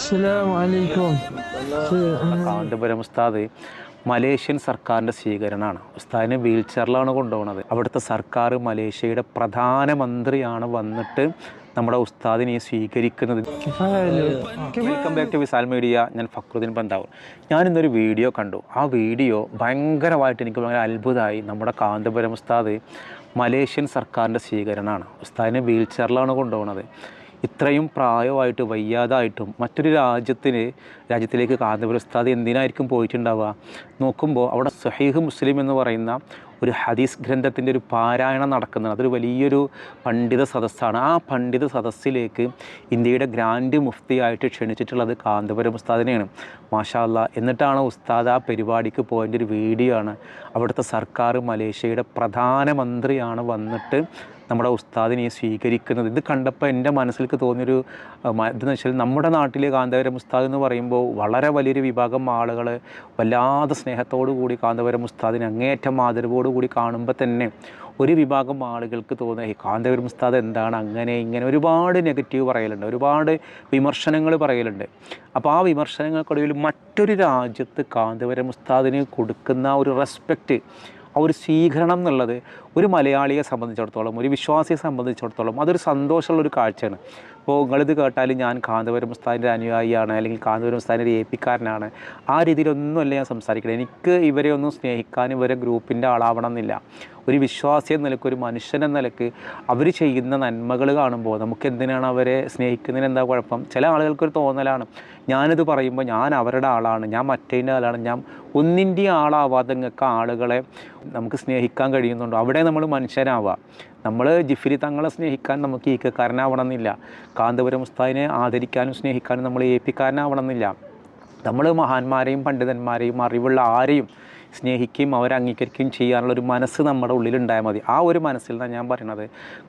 അസ്സലാമലൈക്കും. കാന്തപുരം ഉസ്താദ് മലേഷ്യൻ സർക്കാരിൻ്റെ സ്വീകരണമാണ്. ഉസ്താദിനെ വീൽ ചെയറിലാണ് കൊണ്ടുപോകുന്നത്. അവിടുത്തെ സർക്കാർ മലേഷ്യയുടെ പ്രധാനമന്ത്രിയാണ് വന്നിട്ട് നമ്മുടെ ഉസ്താദിനെ സ്വീകരിക്കുന്നത്. Welcome back to Visal media. ഞാൻ ഫക്രുദ്ദീൻ ബന്താവൂർ. ഞാനിന്നൊരു വീഡിയോ കണ്ടു. ആ വീഡിയോ ഭയങ്കരമായിട്ട് എനിക്ക് ഭയങ്കര അത്ഭുതമായി. നമ്മുടെ കാന്തപുരം ഉസ്താദ് മലേഷ്യൻ സർക്കാരിൻ്റെ സ്വീകരണമാണ്. ഉസ്താദിനെ വീൽ ചെയറിലാണ് കൊണ്ടുപോകുന്നത്. ഇത്രയും പ്രായമായിട്ട് വയ്യാതായിട്ടും മറ്റൊരു രാജ്യത്തിലേക്ക് കാന്തപുരം ഉസ്താദ് എന്തിനായിരിക്കും പോയിട്ടുണ്ടാവുക? നോക്കുമ്പോൾ അവിടെ സ്വഹീഹ് മുസ്ലിം എന്ന് പറയുന്ന ഒരു ഹദീസ് ഗ്രന്ഥത്തിൻ്റെ ഒരു പാരായണം നടക്കുന്നുണ്ട്. അതൊരു വലിയൊരു പണ്ഡിത സദസ്സാണ്. ആ പണ്ഡിത സദസ്സിലേക്ക് ഇന്ത്യയുടെ ഗ്രാൻഡ് മുഫ്തിയായിട്ട് ക്ഷണിച്ചിട്ടുള്ളത് കാന്തപുരം ഉസ്താദിനെയാണ്. മാഷാ അല്ലാഹ്. എന്നിട്ടാണ് ഉസ്താദ് ആ പരിപാടിക്ക് പോയതിൻ്റെ ഒരു വീഡിയോ ആണ്. അവിടുത്തെ സർക്കാർ മലേഷ്യയുടെ പ്രധാനമന്ത്രിയാണ് വന്നിട്ട് നമ്മുടെ ഉസ്താദിനെ സ്വീകരിക്കുന്നത്. ഇത് കണ്ടപ്പോൾ എൻ്റെ മനസ്സിലേക്ക് തോന്നിയൊരു ഇതെന്ന് വെച്ചാൽ നമ്മുടെ നാട്ടിലെ കാന്തപുരം ഉസ്താദ് എന്ന് പറയുമ്പോൾ വളരെ വലിയൊരു വിഭാഗം ആളുകൾ വല്ലാതെ സ്നേഹത്തോടു കൂടി കാന്തപുരം ഉസ്താദിനെ അങ്ങേയറ്റം ആദരവോടു കൂടി കാണുമ്പോൾ തന്നെ ഒരു വിഭാഗം ആളുകൾക്ക് തോന്നുക കാന്തപുരം ഉസ്താദ് എന്താണ് അങ്ങനെ ഇങ്ങനെ ഒരുപാട് നെഗറ്റീവ് പറയലുണ്ട്, ഒരുപാട് വിമർശനങ്ങൾ പറയലുണ്ട്. അപ്പോൾ ആ വിമർശനങ്ങൾക്കൊടുവിൽ മറ്റൊരു രാജ്യത്ത് കാന്തപുരം ഉസ്താദിന് കൊടുക്കുന്ന ഒരു റെസ്പെക്റ്റ്, ആ ഒരു സ്വീകരണം എന്നുള്ളത് ഒരു മലയാളിയെ സംബന്ധിച്ചിടത്തോളം, ഒരു വിശ്വാസിയെ സംബന്ധിച്ചിടത്തോളം അതൊരു സന്തോഷമുള്ളൊരു കാഴ്ചയാണ്. ഇപ്പോൾ നിങ്ങളിത് കേട്ടാൽ ഞാൻ കാന്തപുരം ഉസ്താദിൻ്റെ അനുയായിയാണ്, അല്ലെങ്കിൽ കാന്തപുരം ഉസ്താദിൻ്റെ ഒരു ഏപ്പിക്കാരനാണ്, ആ രീതിയിലൊന്നുമല്ല ഞാൻ സംസാരിക്കുന്നത്. എനിക്ക് ഇവരെ ഒന്നും സ്നേഹിക്കാൻ ഇവരെ ഗ്രൂപ്പിൻ്റെ ആളാവണം എന്നില്ല. ഒരു വിശ്വാസി എന്ന നിലക്ക്, ഒരു മനുഷ്യൻ എന്ന നിലക്ക് അവർ ചെയ്യുന്ന നന്മകൾ കാണുമ്പോൾ നമുക്ക് എന്തിനാണ് അവരെ സ്നേഹിക്കുന്നതിന് എന്താ കുഴപ്പം? ചില ആളുകൾക്കൊരു തോന്നലാണ്, ഞാനിത് പറയുമ്പോൾ ഞാൻ അവരുടെ ആളാണ്, ഞാൻ മറ്റേതിൻ്റെ ആളാണ്, ഞാൻ ഒന്നിൻ്റെ ആളാവാതെ നിങ്ങൾക്ക് ആളുകളെ നമുക്ക് സ്നേഹിക്കാൻ കഴിയുന്നുണ്ടോ? അവിടെ നമ്മൾ മനുഷ്യനാവുക. നമ്മൾ ജിഫ്രി തങ്ങളെ സ്നേഹിക്കാൻ നമുക്ക് ഈക്കക്കാരനാവണം എന്നില്ല. കാന്തപുരം ഉസ്താദിനെ ആദരിക്കാനും സ്നേഹിക്കാനും നമ്മൾ ഏപ്പിക്കാരനാവണം എന്നില്ല. നമ്മൾ മഹാന്മാരെയും പണ്ഡിതന്മാരെയും അറിവുള്ള ആരെയും സ്നേഹിക്കുകയും അവരെ അംഗീകരിക്കുകയും ചെയ്യാനുള്ളൊരു മനസ്സ് നമ്മുടെ ഉള്ളിലുണ്ടായാൽ മതി. ആ ഒരു മനസ്സിൽ നിന്നാണ് ഞാൻ പറയുന്നത്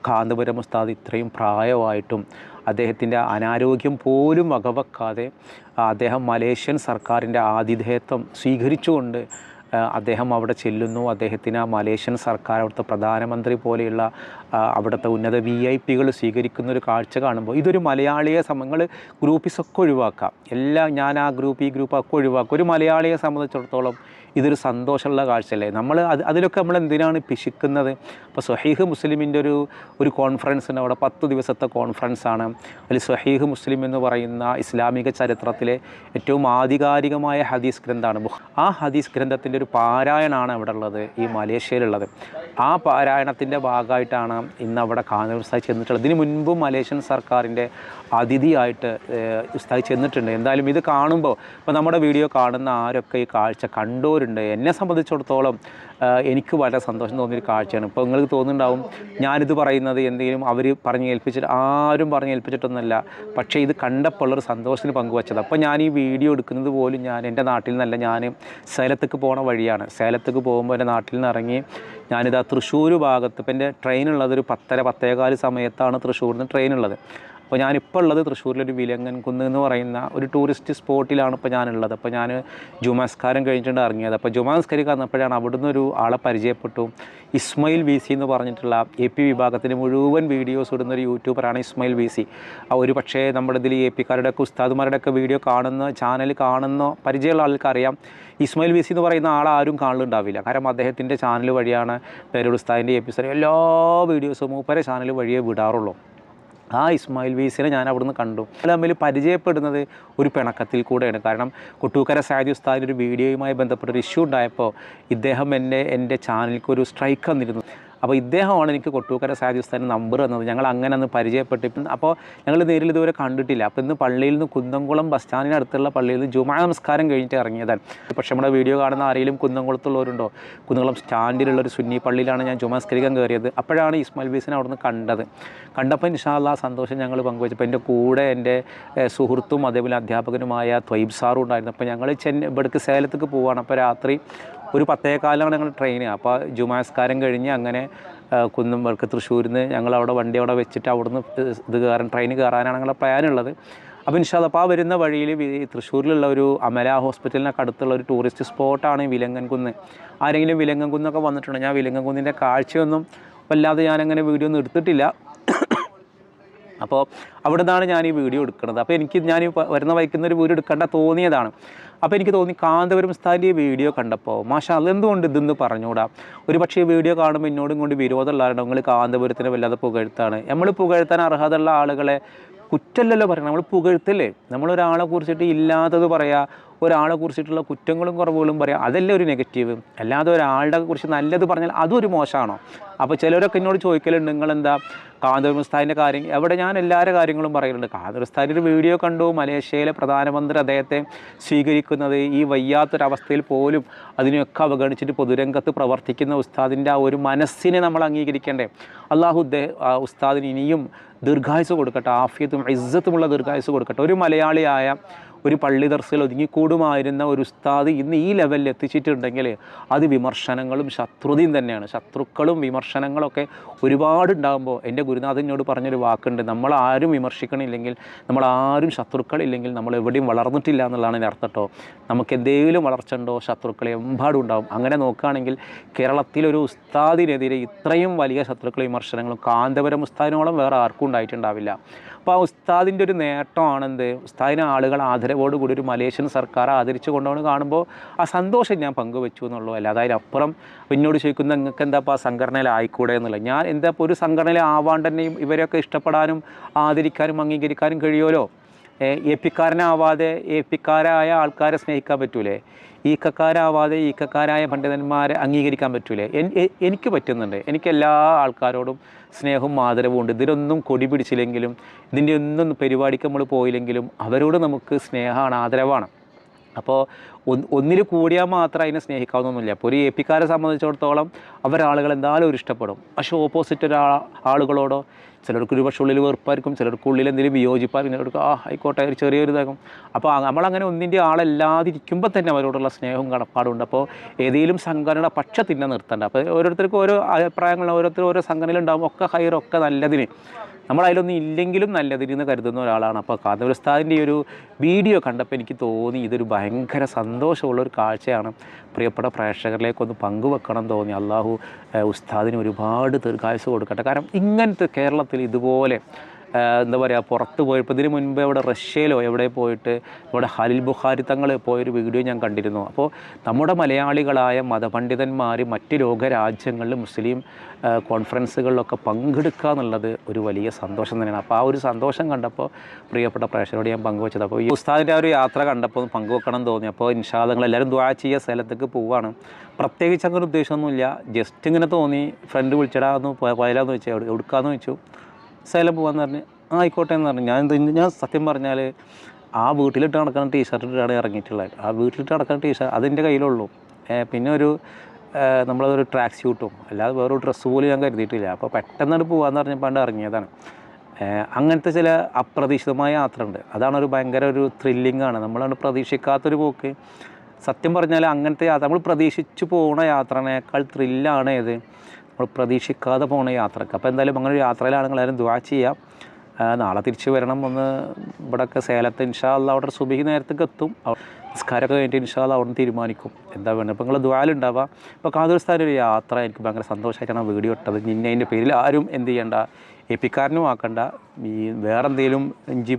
കാന്തപുരം ഉസ്താദ് ഇത്രയും പ്രായമായിട്ടും അദ്ദേഹത്തിൻ്റെ അനാരോഗ്യം പോലും വകവെക്കാതെ അദ്ദേഹം മലേഷ്യൻ സർക്കാരിൻ്റെ ആതിഥേയത്വം സ്വീകരിച്ചുകൊണ്ട് അദ്ദേഹം അവിടെ ചെല്ലുന്നു. അദ്ദേഹത്തിന് മലേഷ്യൻ സർക്കാർ, അവിടുത്തെ പ്രധാനമന്ത്രി പോലെയുള്ള അവിടുത്തെ ഉന്നത VIP സ്വീകരിക്കുന്ന ഒരു കാഴ്ച കാണുമ്പോൾ ഇതൊരു മലയാളിയെ നിങ്ങൾ ഗ്രൂപ്പിസൊക്കെ ഒഴിവാക്കാം, എല്ലാം ഞാൻ ആ ഗ്രൂപ്പ് ഈ ഗ്രൂപ്പ് ഒക്കെ ഒഴിവാക്കും. ഒരു മലയാളിയെ സംബന്ധിച്ചിടത്തോളം ഇതൊരു സന്തോഷമുള്ള കാഴ്ചയല്ലേ? അതിലൊക്കെ നമ്മൾ എന്തിനാണ് പിശിക്കുന്നത്? ഇപ്പോൾ സ്വഹീഹ് മുസ്ലിമിൻ്റെ ഒരു കോൺഫറൻസ് ഉണ്ട്. അവിടെ 10 ദിവസത്തെ കോൺഫറൻസാണ്. അതിൽ സ്വഹീഹ് മുസ്ലിം എന്ന് പറയുന്ന ഇസ്ലാമിക ചരിത്രത്തിലെ ഏറ്റവും ആധികാരികമായ ഹദീസ് ഗ്രന്ഥമാണ്. ആ ഹദീസ് ഗ്രന്ഥത്തിൻ്റെ ഒരു പാരായണമാണ് അവിടെ ഉള്ളത്, ഈ മലേഷ്യയിലുള്ളത്. ആ പാരായണത്തിൻ്റെ ഭാഗമായിട്ടാണ് ഇന്ന് അവിടെ കാന്തപുരം ഉസ്താദ് ചെന്നിട്ടുള്ളത്. ഇതിന് മുൻപും മലേഷ്യൻ സർക്കാരിൻ്റെ അതിഥിയായിട്ട് ഉസ്താദ് ചെന്നിട്ടുണ്ട്. എന്തായാലും ഇത് കാണുമ്പോൾ ഇപ്പോൾ നമ്മുടെ വീഡിയോ കാണുന്ന ആരൊക്കെ ഈ കാഴ്ച കണ്ടവരുണ്ട്, എന്നെ സംബന്ധിച്ചിടത്തോളം എനിക്ക് വളരെ സന്തോഷം തോന്നിയൊരു കാഴ്ചയാണ്. ഇപ്പോൾ നിങ്ങൾക്ക് തോന്നുന്നുണ്ടാവും ഞാനിത് പറയുന്നത് എന്തെങ്കിലും അവർ ആരും പറഞ്ഞ് ഏൽപ്പിച്ചിട്ടൊന്നുമല്ല, പക്ഷേ ഇത് കണ്ടപ്പോൾ ഉള്ളൊരു സന്തോഷത്തിന് പങ്കുവച്ചത്. അപ്പോൾ ഞാൻ ഈ വീഡിയോ എടുക്കുന്നത് പോലും ഞാൻ എൻ്റെ നാട്ടിൽ നിന്നല്ല, ഞാൻ സേലത്തേക്ക് പോണ വഴിയാണ്. സേലത്തേക്ക് പോകുമ്പോൾ എൻ്റെ നാട്ടിൽ നിന്ന് ഇറങ്ങി ഞാനിതാ തൃശ്ശൂർ ഭാഗത്ത്, ഇപ്പം എൻ്റെ ട്രെയിനുള്ളത് ഒരു 10-10:15 സമയത്താണ് തൃശ്ശൂരിൽ നിന്ന് ട്രെയിനുള്ളത്. അപ്പോൾ ഞാനിപ്പോൾ ഉള്ളത് തൃശ്ശൂരിലൊരു വിലങ്ങൻകുന്ന് എന്ന് പറയുന്ന ഒരു ടൂറിസ്റ്റ് സ്പോട്ടിലാണ് ഇപ്പോൾ ഞാനുള്ളത്. അപ്പോൾ ഞാൻ ജുമാസ്കാരം കഴിഞ്ഞിട്ടുണ്ട് ഇറങ്ങിയത്. അപ്പോൾ ജുമാസ്കരിക്കാൻ വന്നപ്പോഴാണ് അവിടുന്ന് ഒരു ആളെ പരിചയപ്പെട്ടു. ഇസ്മയിൽ VC എന്ന് പറഞ്ഞിട്ടുള്ള AP വിഭാഗത്തിൻ്റെ മുഴുവൻ വീഡിയോസ് ഇടുന്ന ഒരു യൂട്യൂബറാണ് ഇസ്മയിൽ VC. ഒരു പക്ഷേ നമ്മുടെ ഇതിൽ APക്കാരുടെയൊക്കെ ഉസ്താദുമാരുടെയൊക്കെ വീഡിയോ ചാനൽ കാണുന്ന പരിചയമുള്ള ആൾക്കറിയാം. ഇസ്മയിൽ VC എന്ന് പറയുന്ന ആരും കാണലുണ്ടാവില്ല. കാരണം അദ്ദേഹത്തിൻ്റെ ചാനൽ വഴിയാണ് പേരോട് ഉസ്താദിൻ്റെ AP എല്ലാ വീഡിയോസും മൂപ്പരെ ചാനൽ വഴിയേ വിടാറുള്ളൂ. ആ ഇസ്മായിൽ VCനെ ഞാൻ അവിടുന്ന് കണ്ടു. തമ്മിൽ പരിചയപ്പെടുന്നത് ഒരു പിണക്കത്തിൽ കൂടെയാണ്. കാരണം കൊട്ടൂക്കര സയ്യിദ് ഉസ്താദിൻ്റെ ഒരു വീഡിയോയുമായി ബന്ധപ്പെട്ടൊരു ഇഷ്യൂ ഉണ്ടായപ്പോൾ ഇദ്ദേഹം എൻ്റെ ചാനലിലേക്ക് ഒരു സ്ട്രൈക്ക് വന്നിരുന്നു. അപ്പോൾ ഇദ്ദേഹമാണ് എനിക്ക് കൊട്ടൂക്കര സയ്യിദ് ഉസ്താദിൻ്റെ നമ്പർ തന്നത്. ഞങ്ങൾ അങ്ങനെ അന്ന് പരിചയപ്പെട്ട്, അപ്പോൾ ഞങ്ങൾ നേരിൽ ഇതുവരെ കണ്ടിട്ടില്ല. അപ്പോൾ ഇന്ന് പള്ളിയിൽ നിന്ന് കുന്നംകുളം ബസ് സ്റ്റാൻഡിന് അടുത്തുള്ള പള്ളിയിൽ നിന്ന് ജുമാ നമസ്കാരം കഴിഞ്ഞിട്ട് ഇറങ്ങിയതാണ്. പക്ഷേ നമ്മുടെ വീഡിയോ കാണുന്ന ആരെങ്കിലും കുന്നംകുളത്തുള്ളവരുണ്ടോ? കുന്നംകുളം സ്റ്റാൻഡിലുള്ളൊരു സുന്നി പള്ളിയിലാണ് ഞാൻ ജുമാ നമസ്കരിക്കാൻ കയറിയത്. അപ്പോഴാണ് ഇസ്മായിൽ VCനെ അവിടുന്ന് കണ്ടപ്പോൾ ഇൻഷാ അല്ലാഹ് സന്തോഷം ഞങ്ങൾ പങ്കുവച്ചപ്പോൾ എൻ്റെ കൂടെ എൻ്റെ സുഹൃത്തും അതേപോലെ അധ്യാപകനുമായ ത്വയ്ബ് സാറും ഉണ്ടായിരുന്നു. അപ്പോൾ ഞങ്ങൾ ഇവിടേക്ക് സേലത്തേക്ക് പോവുകയാണ്. അപ്പോൾ രാത്രി ഒരു 10:15 ഞങ്ങൾ ട്രെയിന്. അപ്പോൾ ജുമാസ്കാരം കഴിഞ്ഞ് അങ്ങനെ കുന്നംകുളത്ത് തൃശ്ശൂരിൽ നിന്ന് ഞങ്ങളവിടെ വണ്ടി അവിടെ വെച്ചിട്ട് അവിടുന്ന് ട്രെയിന് കയറാനാണ് ഞങ്ങളുടെ പ്ലാനുള്ളത്. അപ്പോൾ ഇൻഷാ അല്ലാഹ് അപ്പോൾ ആ വരുന്ന വഴിയിൽ തൃശ്ശൂരിലുള്ള ഒരു അമല ഹോസ്പിറ്റലിനൊക്കെ അടുത്തുള്ള ഒരു ടൂറിസ്റ്റ് സ്പോട്ടാണ് വിലങ്ങൻകുന്ന്. ആരെങ്കിലും വിലങ്ങൻകുന്നൊക്കെ വന്നിട്ടുണ്ടോ? ഞാൻ വിലങ്ങൻകുന്നിൻ്റെ കാഴ്ചയൊന്നും വല്ലാതെ ഞാനങ്ങനെ വീഡിയോ ഒന്നും എടുത്തിട്ടില്ല. അപ്പോൾ അവിടെ നിന്നാണ് ഞാൻ ഈ വീഡിയോ എടുക്കുന്നത്. അപ്പോൾ ഞാൻ വരുന്ന വൈക്കുന്ന ഒരു വീഡിയോ എടുക്കേണ്ട തോന്നിയതാണ്. അപ്പോൾ എനിക്ക് തോന്നി കാന്തപുരം ഉസ്താദിൻ്റെ ഈ വീഡിയോ കണ്ടപ്പോൾ മാഷാ അല്ലാ എന്തുകൊണ്ട് ഇതെന്ന് പറഞ്ഞുകൂടാ. ഒരു പക്ഷേ ഈ വീഡിയോ കാണുമ്പോൾ എന്നോടും കൊണ്ട് വിരോധമുള്ളവരുടെ നിങ്ങൾ കാന്തപുരത്തിനെ വല്ലാതെ പുകഴ്ത്താണ്. നമ്മൾ പുകഴ്ത്താൻ അർഹതയുള്ള ആളുകളെ കുറ്റമല്ലല്ലോ പറയണം, നമ്മൾ പുകഴ്ത്തല്ലേ. നമ്മളൊരാളെ കുറിച്ചിട്ട് ഇല്ലാത്തത് പറയുക, ഒരാളെ കുറിച്ചിട്ടുള്ള കുറ്റങ്ങളും കുറവുകളും പറയാം, അതല്ലേ ഒരു നെഗറ്റീവ്. അല്ലാതെ ഒരാളുടെ കുറിച്ച് നല്ലത് പറഞ്ഞാൽ അതൊരു മോശമാണോ? അപ്പോൾ ചിലരൊക്കെ എന്നോട് ചോദിക്കലുണ്ട് നിങ്ങളെന്താ കാന്തപുരം ഉസ്താദിൻ്റെ കാര്യം. എവിടെ ഞാൻ എല്ലാവരുടെ കാര്യങ്ങളും പറയുന്നുണ്ട്. കാന്തപുരം ഉസ്താദിൻ്റെ ഒരു വീഡിയോ കണ്ടു, മലേഷ്യയിലെ പ്രധാനമന്ത്രി അദ്ദേഹത്തെ സ്വീകരിക്കുന്നത്, ഈ വയ്യാത്തൊരവസ്ഥയിൽ പോലും അതിനെയൊക്കെ അവഗണിച്ചിട്ട് പൊതുരംഗത്ത് പ്രവർത്തിക്കുന്ന ഉസ്താദിൻ്റെ ആ ഒരു മനസ്സിനെ നമ്മൾ അംഗീകരിക്കേണ്ടേ. അള്ളാഹു ഉസ്താദിന് ഇനിയും ദീർഘായുസ് കൊടുക്കട്ടെ, ആഫിയത്തും ഇസ്സത്തുമുള്ള ദീർഘായുസ് കൊടുക്കട്ടെ. ഒരു മലയാളിയായ ഒരു പള്ളി ദർസിൽ ഒതുങ്ങിക്കൂടുമായിരുന്ന ഒരു ഉസ്താദ് ഇന്ന് ഈ ലെവലിൽ എത്തിച്ചിട്ടുണ്ടെങ്കിൽ അത് വിമർശനങ്ങളും ശത്രുതയും തന്നെയാണ്. ശത്രുക്കളും വിമർശനങ്ങളൊക്കെ ഒരുപാടുണ്ടാകുമ്പോൾ എൻ്റെ ഗുരുനാഥനോട് പറഞ്ഞൊരു വാക്കുണ്ട്, നമ്മളാരും വിമർശിക്കണില്ലെങ്കിൽ, നമ്മളാരും ശത്രുക്കളില്ലെങ്കിൽ നമ്മൾ എവിടെയും വളർന്നിട്ടില്ല എന്നുള്ളതാണ് എൻ്റെ അർത്ഥം കേട്ടോ. നമുക്ക് എന്തെങ്കിലും വളർച്ച ഉണ്ടോ, ശത്രുക്കളെ എമ്പാടും ഉണ്ടാകും. അങ്ങനെ നോക്കുകയാണെങ്കിൽ കേരളത്തിലൊരു ഉസ്താദിനെതിരെ ഇത്രയും വലിയ ശത്രുക്കൾ വിമർശനങ്ങളും കാന്തപുരം ഉസ്താദിനോളം വേറെ ആർക്കും ഉണ്ടായിട്ടുണ്ടാവില്ല. അപ്പോൾ ആ ഉസ്താദിൻ്റെ ഒരു നേട്ടമാണെന്ത്, ഉസ്താദിനെ ആളുകൾ ആദരവോടുകൂടി ഒരു മലേഷ്യൻ സർക്കാർ ആദരിച്ചു കൊണ്ടുപോകുന്നത് കാണുമ്പോൾ ആ സന്തോഷം ഞാൻ പങ്കുവെച്ചു എന്നുള്ളൂ. അല്ലാതെ അതിനപ്പുറം എന്നോട് ചോദിക്കുന്ന നിങ്ങൾക്ക് എന്താ ഇപ്പോൾ ആ സംഘടനയിലായിക്കൂടെ എന്നുള്ളത്. ഞാൻ എന്താ ഇപ്പോൾ ഒരു സംഘടനയിൽ ആവാൻ തന്നെയും ഇവരെയൊക്കെ ഇഷ്ടപ്പെടാനും ആദരിക്കാനും അംഗീകരിക്കാനും കഴിയുമല്ലോ. എപ്പിക്കാരനാവാതെ എപ്പിക്കാരായ ആൾക്കാരെ സ്നേഹിക്കാൻ പറ്റൂലേ? ഈക്കക്കാരാവാതെ ഈക്കക്കാരായ പണ്ഡിതന്മാരെ അംഗീകരിക്കാൻ പറ്റൂലേ? എനിക്ക് പറ്റുന്നുണ്ട്. എനിക്ക് എല്ലാ ആൾക്കാരോടും സ്നേഹവും ആദരവും ഉണ്ട്. ഇതിലൊന്നും കൊടി പിടിച്ചില്ലെങ്കിലും, ഇതിൻ്റെ ഒന്നും പരിപാടിക്ക് നമ്മൾ പോയില്ലെങ്കിലും അവരോട് നമുക്ക് സ്നേഹമാണ്, ആദരവാണ്. അപ്പോൾ ഒന്നിൽ കൂടിയാൽ മാത്രം അതിനെ സ്നേഹിക്കാവുന്നൊന്നുമില്ല. അപ്പോൾ ഒരു എപ്പിക്കാരെ സംബന്ധിച്ചിടത്തോളം അവരാളുകൾ എന്തായാലും ഒരു ഇഷ്ടപ്പെടും. പക്ഷേ ഓപ്പോസിറ്റ് ആളുകളോടോ ചിലർക്ക് ഒരു പക്ഷേ ഉള്ളിൽ വെറുപ്പായിരിക്കും, ചിലർക്ക് ഉള്ളിൽ എന്തെങ്കിലും വിയോജിപ്പായിരിക്കും, ചിലർക്ക് ആയിക്കോട്ടെ ഒരു ചെറിയൊരു ഇതാകും. അപ്പോൾ നമ്മളങ്ങനെ ഒന്നിൻ്റെ ആളല്ലാതിരിക്കുമ്പോൾ തന്നെ അവരോടുള്ള സ്നേഹവും കടപ്പാടുണ്ട്. അപ്പോൾ ഏതെങ്കിലും സംഘടന പക്ഷത്തിന്നെ നിർത്തണ്ട. അപ്പോൾ ഓരോരുത്തർക്കും ഓരോ അഭിപ്രായങ്ങൾ, ഓരോരുത്തർ ഓരോ സംഘടനയിലുണ്ടാകും. ഒക്കെ ഹൈറൊക്കെ നല്ലതിന്, നമ്മളതിലൊന്നും ഇല്ലെങ്കിലും നല്ലതിന് കരുതുന്ന ഒരാളാണ്. അപ്പോൾ കാന്തപുരം ഉസ്താദിൻ്റെ ഈ ഒരു വീഡിയോ കണ്ടപ്പോൾ എനിക്ക് തോന്നി ഇതൊരു ഭയങ്കര സന്തോഷമുള്ളൊരു കാഴ്ചയാണ്. പ്രിയപ്പെട്ട പ്രേക്ഷകരിലേക്കൊന്ന് പങ്കുവെക്കണം തോന്നി. അള്ളാഹു ഉസ്താദിന് ഒരുപാട് ദീർഘായുസ് കൊടുക്കട്ടെ. കാരണം ഇങ്ങനത്തെ കേരളത്തിൽ ഇതുപോലെ എന്താ പറയുക, പുറത്ത് പോയപ്പോൾ ഇതിന് മുൻപ് ഇവിടെ റഷ്യയിലോ എവിടെ പോയിട്ട് ഇവിടെ ഖലീൽ ബുഖാരി തങ്ങൾ പോയൊരു വീഡിയോ ഞാൻ കണ്ടിരുന്നു. അപ്പോൾ നമ്മുടെ മലയാളികളായ മതപണ്ഡിതന്മാർ മറ്റ് ലോകരാജ്യങ്ങളിൽ മുസ്ലിം കോൺഫറൻസുകളിലൊക്കെ പങ്കെടുക്കുക എന്നുള്ളത് ഒരു വലിയ സന്തോഷം തന്നെയാണ്. അപ്പോൾ ആ ഒരു സന്തോഷം കണ്ടപ്പോൾ പ്രിയപ്പെട്ട പ്രേക്ഷകരോട് ഞാൻ പങ്കുവച്ചത്. അപ്പോൾ ഈ ഉസ്താദിൻ്റെ ആ ഒരു യാത്ര കണ്ടപ്പോൾ പങ്കുവെക്കണം തോന്നി. അപ്പോൾ ഇൻഷാ അല്ലാഹ് എല്ലാവരും ദുആ ചെയ്യുക, സ്ഥലത്തേക്ക് പോവുകയാണ്. പ്രത്യേകിച്ച് അങ്ങനെ ഉദ്ദേശമൊന്നുമില്ല, ജസ്റ്റ് ഇങ്ങനെ തോന്നി. ഫ്രണ്ട് വിളിച്ചടാ ഒന്ന് പോയാലാന്ന് ചോദിച്ചാൽ എവിടുക്കാന്ന് ചോദിച്ചു. സേലം പോകാമെന്ന് പറഞ്ഞ് ആയിക്കോട്ടെ എന്ന് പറഞ്ഞു. ഞാൻ സത്യം പറഞ്ഞാൽ ആ വീട്ടിലിട്ട് നടക്കുന്ന ടീഷർട്ട് ഇട്ടാണ് ഇറങ്ങിയിട്ടുള്ളത്. ആ വീട്ടിലിട്ട് നടക്കുന്ന ടീഷർട്ട് അതിൻ്റെ കയ്യിലുള്ളൂ. പിന്നെ ഒരു നമ്മളതൊരു ട്രാക്ക് സ്യൂട്ടും അല്ലാതെ വേറൊരു ഡ്രസ്സ് പോലും ഞാൻ കരുതിയിട്ടില്ല. അപ്പോൾ പെട്ടെന്നാണ് പോകാമെന്ന് പറഞ്ഞപ്പോൾ ഇറങ്ങിയതാണ്. അങ്ങനത്തെ ചില അപ്രതീക്ഷിതമായ യാത്ര ഉണ്ട്. അതാണ് ഒരു ഭയങ്കര ഒരു ത്രില്ലിംഗ് ആണ്. നമ്മളാണ് പ്രതീക്ഷിക്കാത്തൊരു പോക്ക്. സത്യം പറഞ്ഞാൽ അങ്ങനത്തെ യാത്ര നമ്മൾ പ്രതീക്ഷിച്ച് പോകുന്ന യാത്രനേക്കാൾ ത്രില്ലാണ് ഏത്, നമ്മൾ പ്രതീക്ഷിക്കാതെ പോകുന്ന യാത്രക്ക്. അപ്പോൾ എന്തായാലും അങ്ങനെ ഒരു യാത്രയിലാണ് എല്ലാവരും ദുആ ചെയ്യാം. നാളെ തിരിച്ച് വരണം. ഒന്ന് ഇവിടെയൊക്കെ സേലത്ത് ഇൻഷാ അല്ലാഹ് അവിടെ സുബഹി നേരത്തേക്ക് എത്തും. നിസ്കാരമൊക്കെ കഴിഞ്ഞിട്ട് ഇൻഷാ അല്ലാഹ് അവിടെ നിന്ന് തീരുമാനിക്കും എന്താ വേണ്ടത്. അപ്പോൾ നിങ്ങൾ ദുആലുണ്ടാവുക. ഇപ്പോൾ കാന്തപുരം ഉസ്താദിൻ്റെ ഒരു യാത്ര എനിക്ക് ഭയങ്കര സന്തോഷമായിട്ടാണ് വീഡിയോ ഇട്ടത്. നിന്നെ അതിൻ്റെ പേരിൽ ആരും എന്ത് ചെയ്യണ്ട, എപ്പിക്കാരനും ആക്കണ്ട. ഈ വേറെ എന്തെങ്കിലും ഇഞ്ചി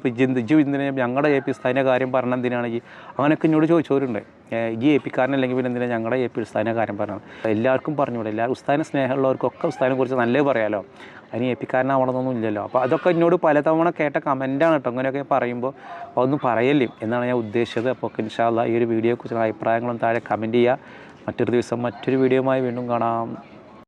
എന്തിനാ ഞങ്ങളുടെ എ പി ഉസ്താദിൻ്റെ കാര്യം പറഞ്ഞ എന്തിനാണ് ഈ അങ്ങനെയൊക്കെ എന്നോട് ചോദിച്ചവരുണ്ട്. ഈ എപ്പിക്കാരനല്ലെങ്കിൽ പിന്നെ എന്തിനാണ് ഞങ്ങളുടെ എ പി ഉസ്താദിൻ്റെ കാര്യം പറഞ്ഞത്. എല്ലാവർക്കും പറഞ്ഞുകൂടെ, എല്ലാവരും ഉസ്താദിനെ സ്നേഹമുള്ളവർക്കൊക്കെ ഉസ്താദിനെ കുറിച്ച് നല്ലത് പറയാമല്ലോ. അതിന് എപ്പിക്കാരനാവണമെന്നൊന്നും ഇല്ലല്ലോ. അപ്പോൾ അതൊക്കെ എന്നോട് പലതവണ കേട്ട കമൻറ്റാണ് കേട്ടോ. അങ്ങനെയൊക്കെ പറയുമ്പോൾ അതൊന്നും പറയല്ലേ എന്നാണ് ഞാൻ ഉദ്ദേശിച്ചത്. അപ്പോൾ ഇൻഷാ അല്ലാഹ് ഈ ഒരു വീഡിയോയെക്കുറിച്ചുള്ള അഭിപ്രായങ്ങളും താഴെ കമൻറ്റ് ചെയ്യുക. മറ്റൊരു ദിവസം മറ്റൊരു വീഡിയോയുമായി വീണ്ടും കാണാം.